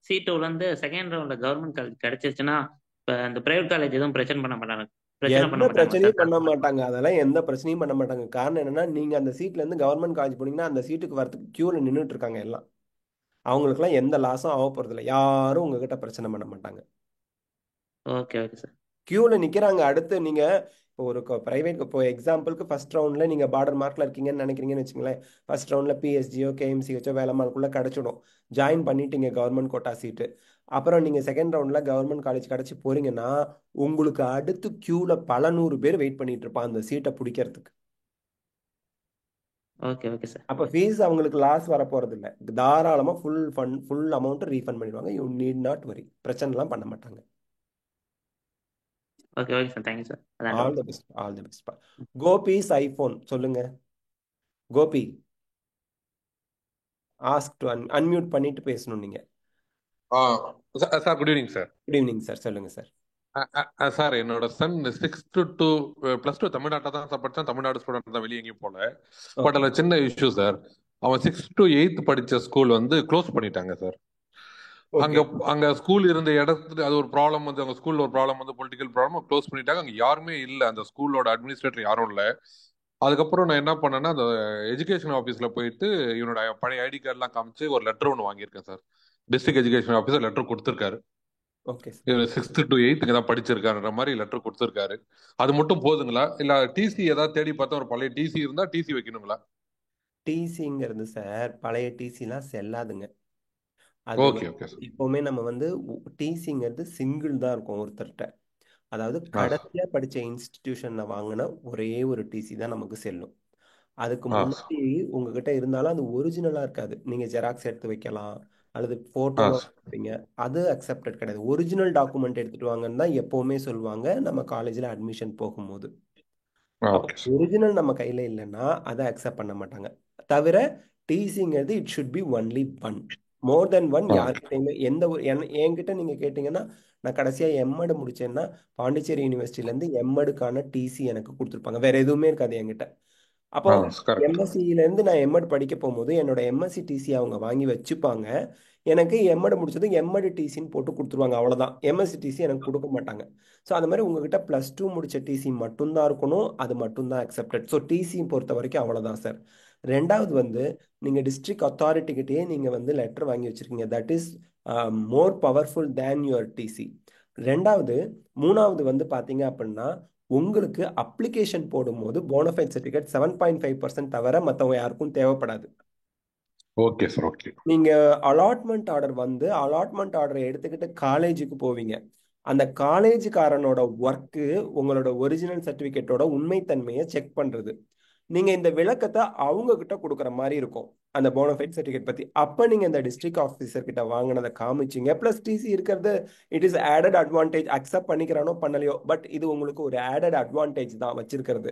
Speaker 7: சீட்டு வந்து செகண்ட் ரவுண்ட்ல கவர்மெண்ட் காலேஜ் கிடைச்சிருச்சுன்னா இப்போ அந்த பிரைவேட் காலேஜ் எதுவும் பிரச்சனை பண்ண மாட்டாங்க
Speaker 2: எந்த பிரச்சனையும் பண்ண
Speaker 7: சார்?
Speaker 2: மாட்டாங்க. அதெல்லாம் எந்த பிரச்சனையும் பண்ண மாட்டாங்க. காரணம் என்னன்னா, நீங்க அந்த சீட்ல இருந்து கவர்மெண்ட் காலேஜ் போனீங்கன்னா அந்த சீட்டுக்கு வரதுக்கு கியூல நின்றுட்டு இருக்காங்க எல்லாம். அவங்களுக்குலாம் எந்த லாஸும் ஆக போறது இல்லை. யாரும் உங்ககிட்ட பிரச்சனை பண்ண மாட்டாங்க.
Speaker 7: Okay okay sir.
Speaker 2: கியூல நிக்கிறாங்க. அடுத்து நீங்க இப்போ ஒரு பிரைவேட், இப்போ எக்ஸாம்பிளுக்கு ஃபர்ஸ்ட் ரவுண்ட்ல நீங்க பார்டர் மார்க்ல இருக்கீங்கன்னு நினைக்கிறீங்கன்னு வச்சுங்களேன். ஃபர்ஸ்ட் ரவுண்ட்ல பிஎஸ்ஜியோ கேஎம்சிஹெச்சோ வேலைமார்க்குள்ள கிடைச்சிடும். ஜாயின் பண்ணிட்டீங்க கவர்மெண்ட் கோட்டா சீட்டு. அப்புறம் நீங்க செகண்ட் ரவுண்ட்ல கவர்மெண்ட் காலேஜ் கிடைச்சி போறீங்கன்னா உங்களுக்கு அடுத்து கியூல பல 100 பேர் வெயிட் பண்ணிட்டு இருப்பான் அந்த சீட்டை பிடிக்கிறதுக்கு.
Speaker 7: Okay okay sir.
Speaker 2: அப்போ ஃபீஸ் அவங்களுக்கு லாஸ் வர போறது இல்லை. தாராளமா ஃபுல் அமௌண்ட் ரீஃபண்ட் பண்ணிடுவாங்க. You need not worry. பிரச்சனைலாம் பண்ண மாட்டாங்க.
Speaker 7: Okay okay sir. Thank you sir. அதான்
Speaker 2: all the best, all the best. Gopi's iPhone சொல்லுங்க. கோபி ஆஸ்க் டு அன்மியூட் பண்ணிட்டு பேசணும் நீங்க.
Speaker 8: Sir good evening sir.
Speaker 2: Good evening sir, சொல்லுங்க சார்.
Speaker 8: சார் என்னோட சன் 6 to +2 தமிழ்நாட்டில் தான் சார் படித்தான். தமிழ்நாடு ஸ்டூடெண்ட் தான், வெளியே எங்கேயும் போல. பட் அதில் சின்ன இஷ்யூ சார். அவன் 6th to 8th படித்த ஸ்கூல் வந்து க்ளோஸ் பண்ணிட்டாங்க சார். அங்க ஸ்கூல் இருந்த இடத்துல அது ஒரு ப்ராப்ளம் வந்து, அவங்க ஸ்கூல்ல ஒரு ப்ராப்ளம் வந்து பொலிட்டிக்கல் ப்ராப்ளம், க்ளோஸ் பண்ணிட்டாங்க. அங்க யாருமே இல்லை, அந்த ஸ்கூலோட அட்மினிஸ்ட்ரேட்டர் யாரும் இல்லை. அதுக்கப்புறம் நான் என்ன பண்ணேன்னா அந்த எஜுகேஷன் ஆஃபீஸ்ல போயிட்டு இவனோட பழைய ஐடி கார்டெலாம் காமிச்சு ஒரு லெட்டர் ஒன்று வாங்கியிருக்கேன் sir. District education officer letter கொடுத்துருக்காரு. 6th to 8th இங்கே தான் படிச்சிருக்காருன்ற மாதிரி லெட்டர் கொடுத்துருக்காரு. அது மட்டும் போதுங்களா, இல்ல டிசி ஏதாவது தேடி பார்த்தா ஒரு பழைய டிசி இருந்தா டிசி வைக்கணுங்களா?
Speaker 2: டிசிங்கிறது சார் பழைய டிசிலாம் செல்லாதுங்க.
Speaker 8: Okay okay sir.
Speaker 2: இப்போவுமே நம்ம வந்து டிசிங்கிறது சிங்கிள் தான் இருக்கும் ஒருத்தர்கிட்ட. அதாவது கடைசியா படிச்ச இன்ஸ்டிடியூஷன்ல வாங்கின ஒரே ஒரு டிசி தான் நமக்கு செல்லும். அதுக்கு முன்னாடி உங்ககிட்ட இருந்தாலும் அது ஒரிஜினலா இருக்காது. நீங்க ஜெராக்ஸ் எடுத்து வைக்கலாம் அல்லது போட்டோ வைப்பீங்க, அது அக்செப்டட் கிடையாது. ஒரிஜினல் டாக்குமெண்ட் எடுத்துட்டு வாங்கன்னு தான் எப்பவுமே சொல்லுவாங்க நம்ம காலேஜ்ல அட்மிஷன் போகும்போது. ஒரிஜினல் நம்ம கையில இல்லைன்னா அதை அக்செப்ட் பண்ண மாட்டாங்க. தவிர டிசிங்கிறது it should be only one. More then one யாருக்கிட்டையுமே எந்த ஒரு என்கிட்ட நீங்க கேட்டீங்கன்னா, நான் கடைசியா எம்எட் முடிச்சேன்னா பாண்டிச்சேரி யூனிவர்சிட்டில இருந்து எம்எடுக்கான டிசி எனக்கு கொடுத்துருப்பாங்க. வேற எதுவுமே இருக்காது என்கிட்ட. அப்போ எம்எஸ்சியில இருந்து நான் எம்எட் படிக்க போகும்போது என்னோட எம்எஸ்சி டிசி அவங்க வாங்கி வச்சுப்பாங்க. எனக்கு எம்எட் முடிச்சது எம்எட் டிசின்னு போட்டு கொடுத்துருவாங்க. அவ்வளவுதான். எம்எஸ்சி டிசி எனக்கு கொடுக்க மாட்டாங்க. ஸோ அந்த மாதிரி உங்ககிட்ட +2 முடிச்ச டிசி மட்டும்தான் இருக்கணும். அது மட்டும்தான் அக்செப்டட். ஸோ டிசி பொறுத்த வரைக்கும் அவ்வளவுதான் சார். ரெண்டாவது வந்து நீங்க டிஸ்ட்ரிக்ட் அத்தாரிட்டி கிட்டேயே நீங்க வந்து லெட்டர் வாங்கி வச்சிருக்கீங்க. That is more powerful than your TC. மூணாவது வந்து பாத்தீங்க அப்படின்னா, உங்களுக்கு அப்ளிகேஷன் போடும்போது போனஃபைட் சர்டிஃபிகேட் 7.5% தவிர மற்றவங்க யாருக்கும் தேவைப்படாது.
Speaker 8: Okay sir. ஓகே.
Speaker 2: நீங்க அலாட்மெண்ட் ஆர்டரை எடுத்துக்கிட்டு காலேஜுக்கு போவீங்க. அந்த காலேஜுக்காரனோட ஒர்க்கு உங்களோட ஒரிஜினல் சர்டிஃபிகேட்டோட உண்மைத்தன்மையை செக் பண்றது. நீங்க இந்த விளக்கத்தை அவங்க கிட்ட கொடுக்குற மாதிரி இருக்கும் அந்த போனஃபைட் சர்டிஃபிகேட் பத்தி. அப்ப நீங்க இந்த டிஸ்ட்ரிக்ட் ஆஃபீஸர் கிட்ட வாங்கினதை காமிச்சிங்க பிளஸ் டிசி இருக்கிறது, it is added advantage. Accept பண்ணிக்கிறானோ பண்ணலையோ, பட் இது உங்களுக்கு ஒரு ஆடட் அட்வான்டேஜ் தான் வச்சிருக்கிறது.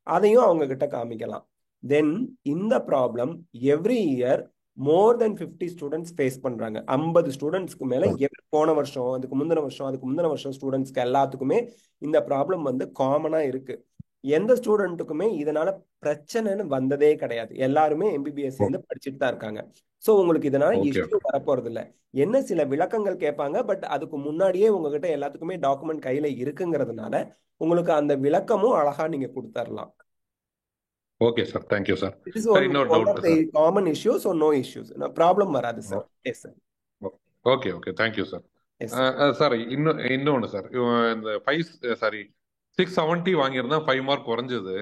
Speaker 2: அதையும் அவங்க கிட்ட காமிக்கலாம். தென் இந்த ப்ராப்ளம் எவ்ரி இயர் மோர் தென் 50 ஸ்டூடெண்ட்ஸ் ஃபேஸ் பண்றாங்க. 50 ஸ்டூடெண்ட்ஸ்க்கு மேல போன வருஷம், அதுக்கு முந்தின வருஷம் ஸ்டூடெண்ட்ஸ்க்கு எல்லாத்துக்குமே இந்த ப்ராப்ளம் வந்து காமனா இருக்கு. எந்த ஸ்டூடெண்ட்டுக்குமே இதனால பிரச்சனைன்னு வந்ததே கிடையாது. எல்லாருமே எம்பிபிஎஸ் வந்து படிச்சுட்டு தான் இருக்காங்க. ஸோ உங்களுக்கு இதனால இஷ்யூ வரப்போறது இல்லை. என்ன சில விளக்கங்கள் கேட்பாங்க, பட் அதுக்கு முன்னாடியே உங்ககிட்ட எல்லாத்துக்குமே டாக்குமெண்ட் கையில இருக்குங்கிறதுனால உங்களுக்கு அந்த விளக்கமும் அழகா நீங்க கொடுத்துடலாம்.
Speaker 8: Okay sir. Thank you sir.
Speaker 2: It is common issue. So no issues, problem வராது sir. Yes sir.
Speaker 8: Okay okay. Thank you sir. Sir இன்னொன்னு சார், இந்த 670 வாங்கியிருந்தா 5 மார்க் குறைஞ்சது.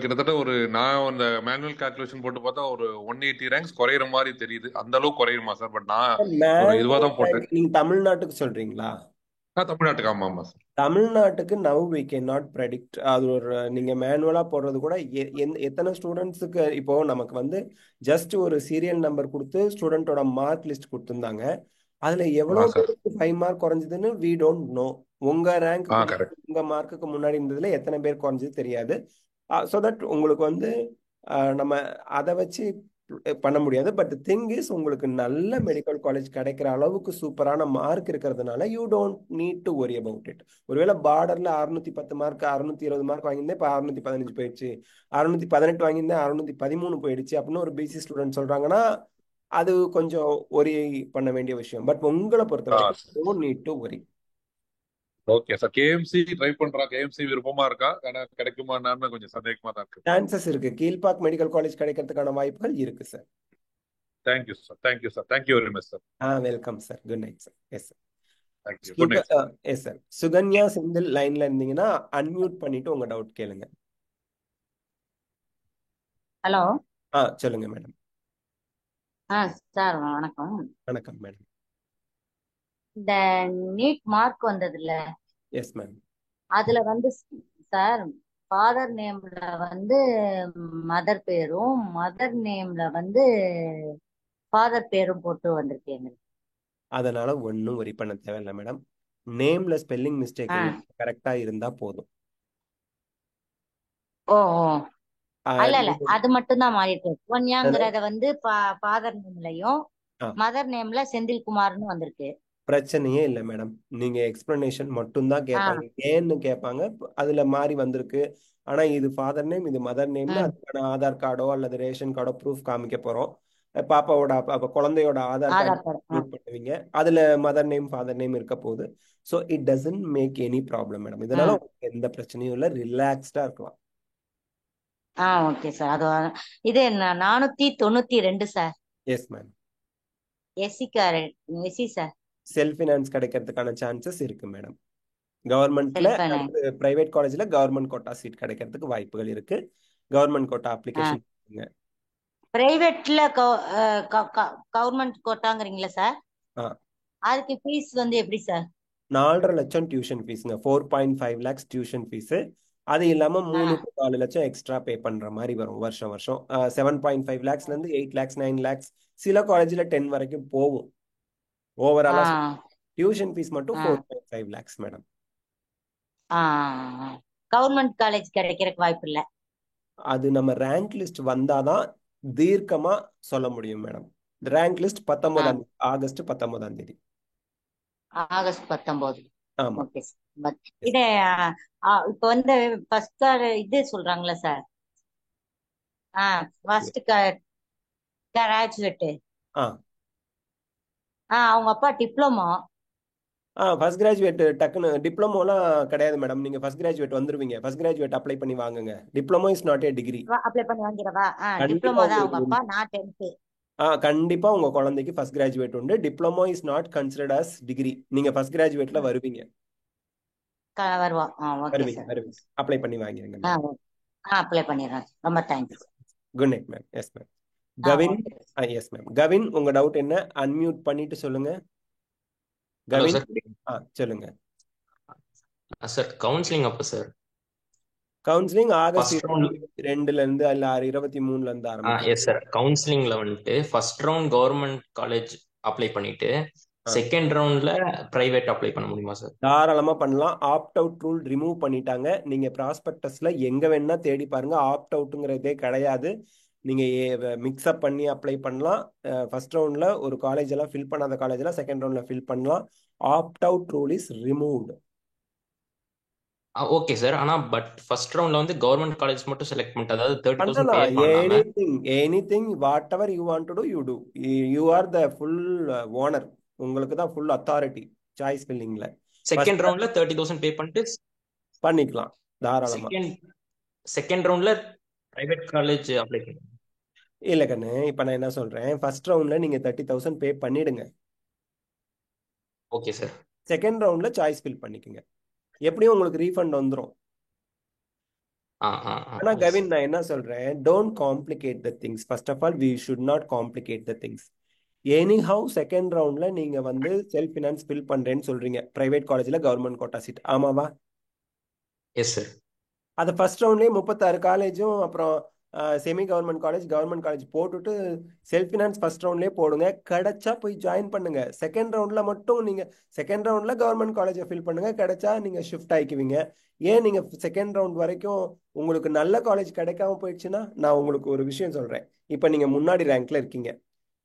Speaker 8: கிட்டத்தட்ட நான் அந்த மேனுவல் கால்குலேஷன் போட்டு பார்த்தா ஒரு 180 ரேங்க்ஸ் குறையிற மாதிரி தெரியுது. அந்த அளவுக்கு குறையுமா சார்? பட் நான் இதுவா தான் போட்டேன்.
Speaker 2: நீங்க தமிழ்நாட்டுக்கு சொல்றீங்களா?
Speaker 8: தமிழ்நாட்டுக்கு. ஆமா ஆமா சார்.
Speaker 2: தமிழ்நாட்டுக்கு now we can not predict. அது நீங்க மேனுவலா போடுறது கூட எத்தனை ஸ்டூடெண்ட்ஸுக்கு இப்போ நமக்கு வந்து ஜஸ்ட் ஒரு சீரியல் நம்பர் கொடுத்து ஸ்டூடெண்டோட மார்க் லிஸ்ட் கொடுத்துருந்தாங்க. அதுல எவ்வளவு 5 மார்க் குறைஞ்சதுன்னு வி டோன்ட் நோ. உங்க ரேங்க்கு
Speaker 8: கரெக்ட்.
Speaker 2: உங்க மார்க்குக்கு முன்னாடி இருந்ததுல எத்தனை பேர் குறைஞ்சது தெரியாது. ஸோ தட் உங்களுக்கு வந்து நம்ம அதை வச்சு பண்ண முடியாது. பட் திங் இஸ், உங்களுக்கு நல்ல மெடிக்கல் காலேஜ் கிடைக்கிற அளவுக்கு சூப்பரான மார்க் இருக்கிறதுனால you don't need to worry about it. ஒருவேளை பார்டர்ல 610 மார்க் 620 மார்க் வாங்கியிருந்தேன், இப்போ 615 போயிடுச்சு, 618 வாங்கியிருந்தேன் 613 போயிடுச்சு அப்படின்னு ஒரு பிசி ஸ்டூடெண்ட் சொல்றாங்கன்னா அது கொஞ்சம் ஒரி பண்ண வேண்டிய விஷயம். பட் உங்களை பொறுத்த வரைக்கும் don't need to worry.
Speaker 8: Okay sir. KMC try பண்றா, கேஎம்சி விருப்பமா இருக்கா, ஆனா கிடைக்குமான்னு கொஞ்சம் சந்தேகமா தான் இருக்கு.
Speaker 2: சான்சஸ் இருக்கு. கீழ்பாக் மெடிக்கல் காலேஜ் கிடைக்கிறதுக்கான வாய்ப்புகள் இருக்கு sir.
Speaker 8: Thank you sir, thank you sir, thank you very much sir.
Speaker 2: Welcome sir. Good night sir. Yes sir.
Speaker 8: Thank you, good night sir.
Speaker 2: Yes sir. Sukanya Senthil லைன்ல இருந்தீங்கன்னா அன்மியூட் பண்ணிட்டு உங்க டவுட் கேளுங்க.
Speaker 9: ஹலோ.
Speaker 2: சொல்லுங்க மேடம்.
Speaker 9: சார் வணக்கம்.
Speaker 2: வணக்கம் மேடம்.
Speaker 9: இந்த நீட் மார்க் வந்தது இல்ல,
Speaker 2: எஸ் மேம்.
Speaker 9: அதுல வந்து சார் ஃபாதர் நேம்ல வந்து மதர் பேரும், மதர் நேம்ல வந்து ஃபாதர் பேரும் போட்டு வந்திருக்கேங்க.
Speaker 2: அதனால ஒன்றும் ஒரி பண்ண தேவையில்லை மேடம். நேம்ல ஸ்பெல்லிங் மிஸ்டேக் கரெக்டா இருந்தா போதும்.
Speaker 9: ஓ இல்ல அது மட்டும் தான் மாறி இருக்கு. பொன்யாங்கிறத வந்து ஃபாதர் நேம்லயும் மதர் நேம்ல செந்தில்குமார்னு வந்திருக்கு.
Speaker 2: பிரச்சனையே இல்லை மேடம். நீங்க எக்ஸ்பிளனேஷன் மட்டும்தான் கேட்பாங்க, ஏன்னு கேட்பாங்க. அதுல மாறி வந்திருக்கு. ஆனா இது ஃபாதர் நேம், இது மதர் நேம்னு அதுக்கான ஆதார் கார்டோ அல்லது ரேஷன் கார்டோ ப்ரூஃப் காமிக்க போறோம். பாப்பாவோட குழந்தையோட ஆதார் கார்டு அப்லோட் பண்ணுவீங்க, அதுல மதர் நேம் ஃபாதர் நேம் இருக்க போகுது. So it doesn't make any problem madam. இதனால உங்களுக்கு எந்த பிரச்சனையும் இல்லை, ரிலாக்ஸ்டா இருக்கலாம்.
Speaker 9: Okay sir. அது இது 492 sir.
Speaker 2: Yes ma'am.
Speaker 9: SC sir.
Speaker 2: Self finance கிடைக்கிறதுக்கான சான்சஸ் இருக்கு மேடம். கவர்மெண்ட்ல பிரைவேட் காலேஜ்ல கவர்மெண்ட் கோட்டா சீட் கிடைக்கிறதுக்கு வாய்ப்புகள் இருக்கு. கவர்மெண்ட் கோட்டா அப்ளிகேஷன் பண்ணுங்க.
Speaker 9: பிரைவேட்ல கவர்மெண்ட் கோட்டாங்கறீங்களா சார்? அதுக்கு ஃபீஸ் வந்து எப்படி சார்?
Speaker 2: 4.5 லட்சம் டியூஷன் ஃபீஸ்ங்க. 4.5 lakhs டியூஷன் ஃபீஸ். அது இல்லாம 3-4 லட்சம் எக்ஸ்ட்ரா பே பண்ற மாதிரி வரும் வருஷம் வருஷம். 7.5 lakhsல இருந்து 8 lakhs 9 lakhs, சில காலேஜ்ல 10 வரைக்கும் போகும். ஓவராலா டியூஷன் ஃபீஸ் மட்டும் 4.5 lakhs மேடம்.
Speaker 9: கவர்மெண்ட் காலேஜ் கிடைக்கிறதுக்கு வாய்ப்பு இல்லை.
Speaker 2: அது நம்ம ரேங்க் லிஸ்ட் வந்தாதான் தீர்க்கமா சொல்ல முடியும் மேடம். ரேங்க் லிஸ்ட் 19 ஆகஸ்ட் 19 தேதி.
Speaker 9: ஆகஸ்ட் 19.
Speaker 2: ஆமா.
Speaker 9: Okay sir. இது இப்ப வந்து ஃபர்ஸ்ட் இது சொல்றாங்களா சார்? First graduate. அவங்க அப்பா டிப்ளமோ.
Speaker 2: ஃபர்ஸ்ட் கிராஜுவேட் டக்குன்னு டிப்ளமோலாம் கிடையாது மேடம். நீங்க ஃபர்ஸ்ட் கிராஜுவேட் வந்துருவீங்க. ஃபர்ஸ்ட் கிராஜுவேட் அப்ளை பண்ணி வாங்குங்க. Diploma is not a degree.
Speaker 9: Apply பண்ணி வாங்கிடவா? டிப்ளமோ தான் அவங்க அப்பா, நான் 10th.
Speaker 2: கண்டிப்பா உங்க குழந்தைக்கு ஃபர்ஸ்ட் கிராஜுவேட் உண்டு. Diploma is not considered as degree. நீங்க ஃபர்ஸ்ட் கிராஜுவேட்ல வருவீங்க. வருவீங்க. அப்ளை பண்ணி வாங்கிடுங்க.
Speaker 9: அப்ளை பண்ணிடுறேன். ரொம்ப thanks.
Speaker 2: Good night ma'am. Yes ma'am. Kavin. Yes ma'am. Kavin, உங்க டவுட் என்ன? அன்மியூட் பண்ணிட்டு சொல்லுங்க. கவின் சொல்லுங்க
Speaker 10: சார். கவுன்சிலிங் அப்ப சார்?
Speaker 2: கவுன்சிலிங் ஆகஸ்ட் 22ல இருந்து அல்ல 23ல இருந்து ஆரம்பிக்கும்.
Speaker 10: Yes sir. கவுன்சிலிங்ல வந்துட்டு first round government college apply பண்ணிட்டு செகண்ட் ரவுண்ட்ல பிரைவேட் அப்ளை பண்ண முடியுமா சார்?
Speaker 2: தாராளமா பண்ணலாம். ஆப்ட் அவுட் ரூல் ரிமூவ் பண்ணிட்டாங்க. நீங்க ப்ராஸ்பெக்டஸ்ல எங்க வேணா தேடி பாருங்க, ஆப்ட் அவுட்டுங்கிறதே கிடையாது. நீங்க மிக்ஸ்அப் பண்ணி அப்ளை பண்ணலாம். ஃபர்ஸ்ட் ரவுண்ட்ல ஒரு காலேஜ் எல்லாம் ஃபில் பண்ணாத காலேஜ் எல்லாம் செகண்ட் ரவுண்ட்ல ஃபில் பண்ணலாம். Opt out rule is removed.
Speaker 10: Okay sir. ஆனா பட் ஃபர்ஸ்ட் ரவுண்ட்ல வந்து கவர்மெண்ட் காலேஜ் மட்டும் செலக்ட் பண்ணிட்டு, அதாவது 30,000 பே பண்ணாம
Speaker 2: anything what ever you want to to you to. You are the full owner. உங்களுக்கு தான் ஃபுல் அத்தாரிட்டி சாய்ஸ் ஃபில்லிங்ல.
Speaker 10: செகண்ட் ரவுண்ட்ல 30,000 பே பண்ணிட்டு
Speaker 2: பண்ணிக்கலாம் தாராளமா.
Speaker 10: செகண்ட் ரவுண்ட்ல பிரைவேட் காலேஜ் அப்ளை பண்ணலாம்.
Speaker 2: இல்ல கண்ணு, இப்ப நான் என்ன சொல்றேன், ஃபர்ஸ்ட் ரவுண்ட்ல நீங்க 30,000 பே பண்ணிடுங்க.
Speaker 10: Okay sir.
Speaker 2: செகண்ட் ரவுண்ட்ல சாய்ஸ் ஃபில் பண்ணிக்கங்க. எப்படியும் உங்களுக்கு ரீஃபண்ட் வந்துரும். ஆனா கவின், நான் என்ன சொல்றேன், don't complicate the things. First of all we should not complicate the things. Anyhow second ரவுண்ட்ல நீங்க வந்து செல்ஃப் ஃபினான்ஸ் ஃபில் பண்றேன்னு சொல்றீங்க பிரைவேட் காலேஜ்ல கவர்மெண்ட் கோட்டா சீட், ஆமாவா?
Speaker 10: Yes sir.
Speaker 2: அது ஃபர்ஸ்ட் ரவுண்ட்லயே 36 காலேஜும் அப்புறம் செமி கவர்மெண்ட் காலேஜ் போட்டுட்டு செல்ஃப் ஃபினான்ஸ் ஃபர்ஸ்ட் ரவுண்ட்லேயே போடுங்க. கிடைச்சா போய் ஜாயின் பண்ணுங்க. செகண்ட் ரவுண்டில் மட்டும் நீங்கள் செகண்ட் ரவுண்டில் கவர்மெண்ட் காலேஜை ஃபில் பண்ணுங்க. கிடைச்சா நீங்கள் ஷிஃப்ட் ஆகிக்குவீங்க. ஏன் நீங்கள் செகண்ட் ரவுண்ட் வரைக்கும் உங்களுக்கு நல்ல காலேஜ் கிடைக்காம போயிடுச்சுன்னா, நான் உங்களுக்கு ஒரு விஷயம் சொல்கிறேன். இப்போ நீங்கள் முன்னாடி ரேங்க்ல இருக்கீங்க.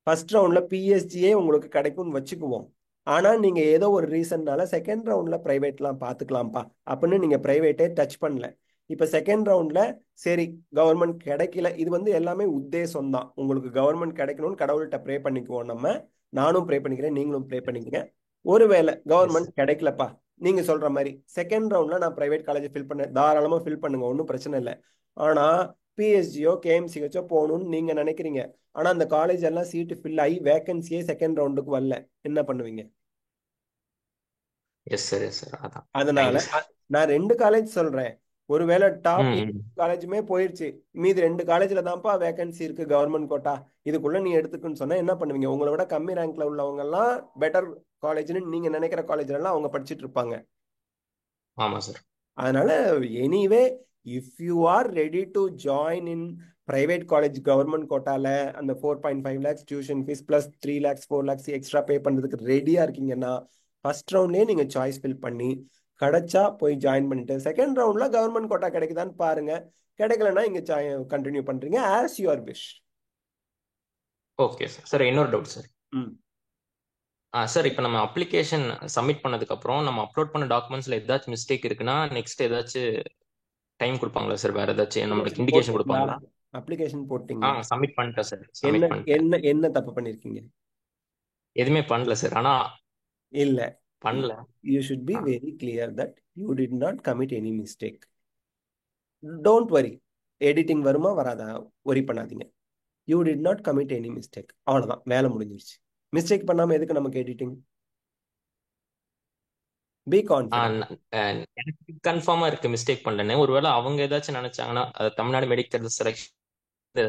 Speaker 2: ஃபர்ஸ்ட் ரவுண்டில் பிஎஸ்ஜியே உங்களுக்கு கிடைக்கும்னு வச்சுக்குவோம். ஆனால் நீங்கள் ஏதோ ஒரு ரீசன்னால செகண்ட் ரவுண்டில் ப்ரைவேட்லாம் பார்த்துக்கலாம்ப்பா அப்படின்னு நீங்கள் ப்ரைவேட்டே டச் பண்ணல. இப்போ செகண்ட் ரவுண்டில் சரி கவர்மெண்ட் கிடைக்கல, இது வந்து எல்லாமே உத்தேசம் தான். உங்களுக்கு கவர்மெண்ட் கிடைக்கணும்னு கடவுள்கிட்ட ப்ரே பண்ணிக்குவோம். நானும் ப்ரே பண்ணிக்கிறேன், நீங்களும் ப்ரே பண்ணிக்கங்க. ஒருவேளை கவர்மெண்ட் கிடைக்கலப்பா, நீங்க சொல்ற மாதிரி செகண்ட் ரவுண்ட்ல நான் பிரைவேட் காலேஜ் ஃபில் பண்ண தாராளமா ஃபில் பண்ணுங்க, ஒன்றும் பிரச்சனை இல்லை. ஆனா பிஎஸ்ஜியோ கேஎம்சிஹெச்சோ போகணும்னு நீங்க நினைக்கிறீங்க, ஆனா அந்த காலேஜ் எல்லாம் சீட்டு ஃபில் ஆகி வேகன்சியே செகண்ட் ரவுண்டுக்கு வரல, என்ன பண்ணுவீங்க?
Speaker 10: எஸ் சார் அதான்.
Speaker 2: அதனால நான் 2 காலேஜ் சொல்றேன். ஒருவேளை டாப்
Speaker 10: ம், ம்.
Speaker 2: காலேஜுமே போயிடுச்சு, மீதி 2 காலேஜ்ல தான்ப்பா வேகன்சி இருக்கு கவர்மெண்ட் கோட்டா, இதுக்குள்ள நீ எடுத்துக்குன்னு சொன்னா என்ன பண்ணுவீங்க? உங்களை விட கம்மி ரேங்க்ல உள்ளவங்க எல்லாம் பெட்டர் காலேஜ்னு நீங்க நினைக்கிற காலேஜ்ல எல்லாம் அவங்க படிச்சுட்டு இருப்பாங்க.
Speaker 10: ஆமா சார்.
Speaker 2: அதனால anyway if you are ready to join in private college government கோட்டால அந்த 4.5 lakhs tuition fees plus 3 lakhs 4 lakhs extra pay பண்றதுக்கு ரெடியா இருக்கீங்கன்னா ஃபர்ஸ்ட் ரவுண்ட்லயே நீங்க சாய்ஸ் ஃபில் பண்ணி கிடைச்சா போய் ஜாயின் பண்ணிட்டு செகண்ட் ரவுண்ட்ல கவர்மெண்ட் கோட்டா கிடைக்குதான்னு பாருங்க. கிடைக்கலன்னா இங்க கண்டினியூ பண்றீங்க as your wish.
Speaker 10: Okay sir. இன்னொரு டவுட் சார். சார் இப்போ நம்ம அப்ளிகேஷன் சப்மிட் பண்ணதுக்கு அப்புறம் நம்ம அப்லோட் பண்ண டாக்குமெண்ட்ஸ்ல ஏதாச்சும் மிஸ்டேக் இருக்குன்னா நெக்ஸ்ட் ஏதாச்சும் டைம் கொடுப்பாங்களா சார்? வேற ஏதாச்சும் நம்மளுக்கு இண்டிகேஷன் கொடுப்பாங்களா?
Speaker 2: அப்ளிகேஷன் போட்டீங்க?
Speaker 10: சப்மிட் பண்ணிட்டேன் சார். சப்மிட் பண்ணிட்டேன்.
Speaker 2: என்ன தப்பு பண்ணிருக்கீங்க?
Speaker 10: எதுவுமே பண்ணல சார். ஆனா
Speaker 2: இல்ல
Speaker 10: பண்ணல.
Speaker 2: you should be very clear that you did not commit any mistake. Don't worry. Editing வருமா வராதா worry பண்ணாதீங்க. You did not commit any mistake. அவ்வளவுதான், வேலை முடிஞ்சிருச்சு. மிஸ்டேக் பண்ணாம எதுக்கு நமக்கு எடிட்டிங்? Be confident.
Speaker 10: எனக்கு கன்ஃபார்மா இருக்கு மிஸ்டேக் பண்ணலன்னு. ஒருவேளை அவங்க ஏதாச்சும் நினைச்சாங்கன்னா தமிழ்நாடு மெடிக்கல் செலக்ஷன்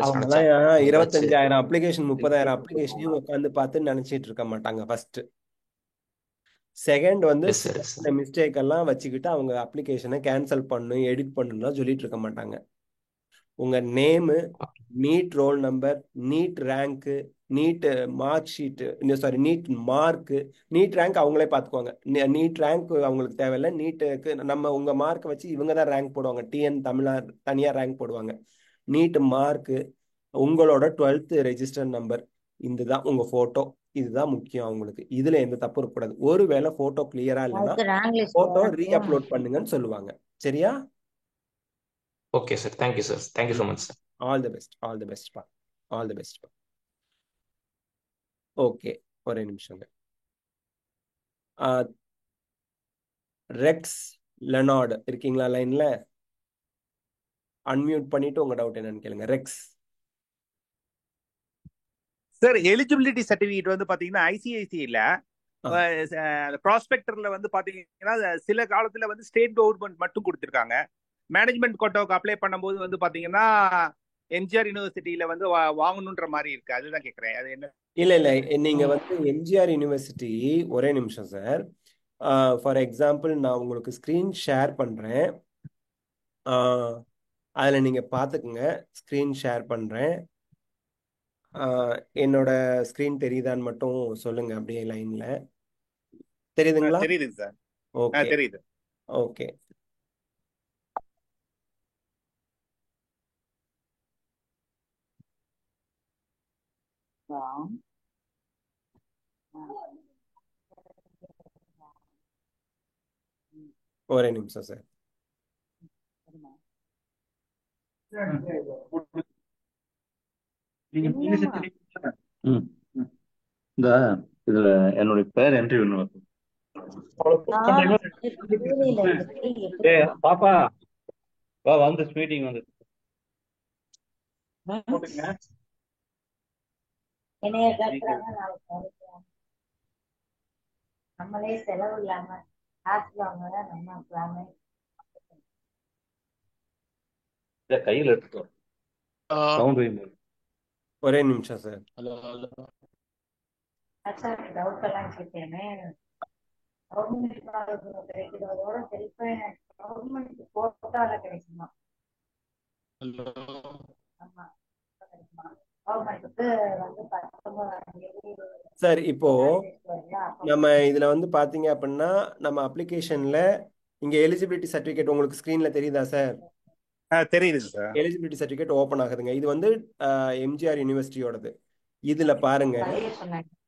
Speaker 2: அவங்கலாம் 25,000 அப்ளிகேஷன் 30,000 அப்ளிகேஷனையும் உட்காந்து பார்த்து நினைச்சிட்டு இருக்க மாட்டாங்க. ஃபர்ஸ்ட் செகண்ட் வந்து இந்த மிஸ்டேக் எல்லாம் வச்சுக்கிட்டு அவங்க அப்ளிகேஷனை கேன்சல் பண்ணணும் எடிட் பண்ணணும்லாம் சொல்லிட்டு இருக்க மாட்டாங்க. உங்க name, NEET roll number, NEET rank, NEET mark sheet, sorry NEET mark, NEET rank அவங்களே பார்த்துக்குவாங்க. நீட் ரேங்க் அவங்களுக்கு தேவையில்லை. நீட்டுக்கு நம்ம உங்க மார்க்கை வச்சு இவங்க தான் ரேங்க் போடுவாங்க. டிஎன் தமிழ்நாடு தனியாக ரேங்க் போடுவாங்க. நீட் மார்க்கு, உங்களோட 12th ரெஜிஸ்டர் நம்பர், இதுதான் உங்க போட்டோ, இதுதான் முக்கியம் அவங்களுக்கு. இதுல எந்த தப்பு இருக்கக்கூடாது. ஒருவேளை போட்டோ கிளியரா இல்லைன்னா போட்டோ ரீஅப்லோட் பண்ணுங்கன்னு சொல்லுவாங்க. சரியா?
Speaker 10: Okay sir. Thank you sir. Thank you so much sir.
Speaker 2: All the best. All the best பா. ஆல் தி பெஸ்ட் பா. ஓகே, ஒரே நிமிஷங்க. ரெக்ஸ் லெனார்டு இருக்கீங்களா லைன்ல? அன்மியூட் பண்ணிட்டு உங்க டவுட் என்னன்னு கேளுங்க. ரெக்ஸ்
Speaker 11: சார், எலிஜிபிலிட்டி சர்டிபிகேட் வந்து பாத்தீங்கன்னா ஐசிஐசிஐல ப்ராஸ்பெக்டர்ல வந்து பாத்தீங்கன்னா சில காலத்துல வந்து ஸ்டேட் கவர்மெண்ட் மட்டும் கொடுத்திருக்காங்க. மேனேஜ்மெண்ட் கோட்டாவுக்கு அப்ளை பண்ணும்போது வந்து பாத்தீங்கன்னா எம்ஜிஆர் யூனிவர்சிட்டியில வந்து வாங்கணுன்ற மாதிரி இருக்கு. அதுதான் கேக்குறேன், அது என்ன?
Speaker 2: இல்ல நீங்க வந்து எம்ஜிஆர் யூனிவர்சிட்டி, ஒரே நிமிஷம் சார். ஃபார் எக்ஸாம்பிள் நான் உங்களுக்கு ஸ்க்ரீன் ஷேர் பண்றேன், அதில் நீங்கள் பார்த்துக்குங்க. ஸ்க்ரீன் ஷேர் பண்ணுறேன். என்னோட ஸ்க்ரீன் தெரியுதான்னு மட்டும் சொல்லுங்க அப்படியே லைன்ல. தெரியுதுங்களா?
Speaker 11: தெரியுது சார்.
Speaker 2: ஓகே
Speaker 11: தெரியுது.
Speaker 2: ஓகே. ஒரே நிமிஷம் சார்.
Speaker 12: இந்த இதுல என்னுடைய பேர் என்ட்ரி ஒண்ணு வருது. பாப்பா வா, வந்து மீட்டிங் வந்து
Speaker 9: நம்மளே செலவு இல்லாம நம்ம
Speaker 12: கையில எடுத்துக்கோ.
Speaker 2: ஒரே நிமிஷம் சார்.
Speaker 9: டவுட் எல்லாம் கேட்டேனே. கிடைக்கிறதோட கவர்மெண்ட் கோட்டால கிடைக்குமா?
Speaker 2: சார் இப்போ நம்ம இதுல வந்து பாத்தீங்க அப்படின்னா நம்ம அப்ளிகேஷன்ல இங்க எலிஜிபிலிட்டி சர்டிபிகேட் உங்களுக்கு ஸ்கிரீன்ல தெரியுதா சார்?
Speaker 11: தெரியுது சார்.
Speaker 2: எலிஜிபிலிட்டி சர்டிபிகேட் ஓபன் ஆகுதுங்க. இது வந்து எம்ஜிஆர் யூனிவர்சிட்டியோடது. இதுல பாருங்க,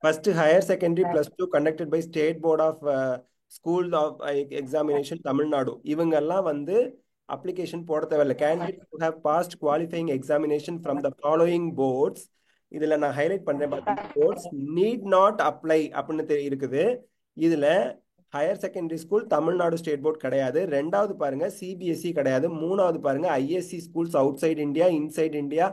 Speaker 2: first higher secondary +2 conducted by state board of school of examination Tamil Nadu. இவங்க எல்லாம் வந்து அப்ளிகேஷன் போட தேவையில்லை. Candidate who have passed qualifying examination from the following boards. இதுல நான் ஹைலைட் பண்றேன் பாத்தீங்கன்னா, boards need not apply அப்படின்னு இருக்குது. இதுல higher secondary school Tamil Nadu state board கிடையாது. ரெண்டாவது பாருங்க சிபிஎஸ்இ கிடையாது. மூணாவது பாருங்க ஐஎஸ்சி ஸ்கூல்ஸ் அவுட் சைட் India, inside India,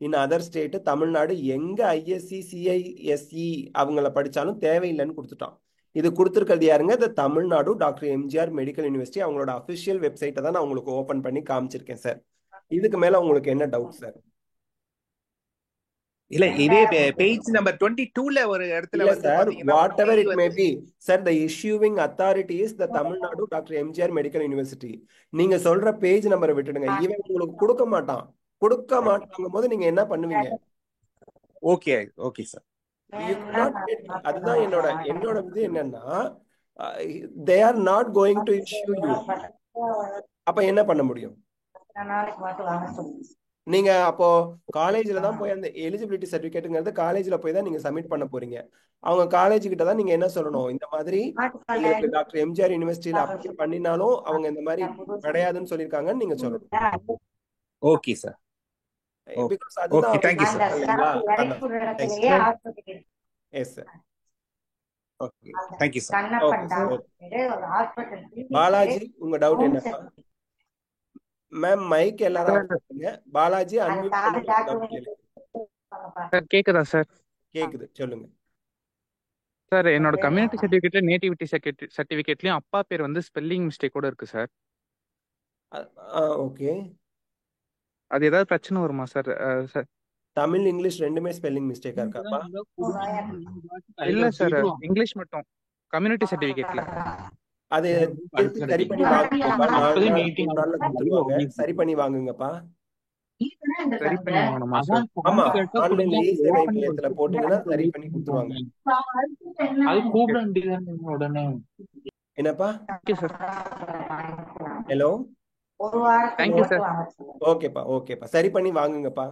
Speaker 2: in other state Tamil Nadu. எங்க ஐஎஸ்சி சிஐஎஸ்இ அவங்கள படிச்சாலும் தேவையில்லைன்னு கொடுத்துட்டான். இது கொடுத்துருக்கிறது யாருங்க? இந்த Tamil Nadu doctor MGR medical university அவங்களோட அஃபிஷியல் வெப்சைட்டை தான் நான் உங்களுக்கு ஓபன் பண்ணி காமிச்சிருக்கேன் சார். இதுக்கு மேல உங்களுக்கு என்ன டவுட் சார்?
Speaker 11: இல்ல இதே பேஜ் நம்பர் 22ல ஒரு இடத்துல
Speaker 2: இல்ல
Speaker 11: வந்து
Speaker 2: சார்,
Speaker 11: பாத்தீங்கன்னா
Speaker 2: what ever it may be sir, the issuing authority is the Tamil Nadu doctor MGR medical university. நீங்க சொல்ற பேஜ் நம்பரை விட்டுடுங்க. இவன் உங்களுக்கு கொடுக்க மாட்டாங்கும் போது நீங்க என்ன பண்ணுவீங்க?
Speaker 11: Okay okay sir.
Speaker 2: அதுதான் என்னோட இது என்னன்னா, they are not going to issue you. அப்ப என்ன பண்ண முடியும்? நீங்க அப்போ காலேஜ்ல தான் போய் அந்த எலிஜிபிலிட்டி சர்டிபிகேட்ங்கிறது காலேஜ்ல போய் தான் நீங்க சப்மிட் பண்ண போறீங்க. அவங்க காலேஜ் கிட்ட தான் நீங்க என்ன சொல்லணும், இந்த மாதிரி எங்களுக்கு டாக்டர் எம்ஜிஆர் யூனிவர்சிட்டியில அப்ளை பண்ணினாலும் அவங்க இந்த மாதிரி கிடையாதுன்னு சொல்லியிருக்காங்கன்னு நீங்க சொல்லணும்.
Speaker 11: Okay sir.
Speaker 2: பிகாஸ் அதுதான்
Speaker 11: okay, thank you sir.
Speaker 2: Yes sir.
Speaker 11: Okay, thank you sir.
Speaker 2: Okay sir. Balaji, உங்க டவுட் என்னப்பா? மேம் மைக் எல்லாரும் பாலாஜி அன்மியூட் பண்ணுங்க.
Speaker 13: சார் கேக்குதா சார்?
Speaker 2: கேக்குது, சொல்லுங்க
Speaker 13: சார். என்னோட கம்யூனிட்டி சர்டிபிகேட்ல நேட்டிவிட்டி சர்டிபிகேட்லயும் அப்பா பேர் வந்து ஸ்பெல்லிங் மிஸ்டேக் கூட இருக்கு சார்.
Speaker 2: ஓகே,
Speaker 13: அது ஏதாவது பிரச்சனை வருமா சார்? சார்
Speaker 2: தமிழ் இங்கிலீஷ் ரெண்டுமே ஸ்பெல்லிங் மிஸ்டேக்கா இருக்காப்பா?
Speaker 13: இல்ல சார், இங்கிலீஷ் மட்டும் கம்யூனிட்டி சர்டிபிகேட்ல.
Speaker 2: அது சரி பண்ணி வாங்குங்கப்பா. சரி பண்ணி வாங்குங்கப்பா.
Speaker 13: சரி பண்ணி வாங்கணுமா சார்?
Speaker 2: ஆமா, ஆன்லைன்ல இ-சேவை மையத்துல போட்டீங்கன்னா சரி பண்ணி கொடுத்துருவாங்க. என்னப்பா?
Speaker 13: Okay sir.
Speaker 2: Hello,
Speaker 13: thank you sir.
Speaker 2: ஓகேப்பா, சரி பண்ணி வாங்குங்கப்பா.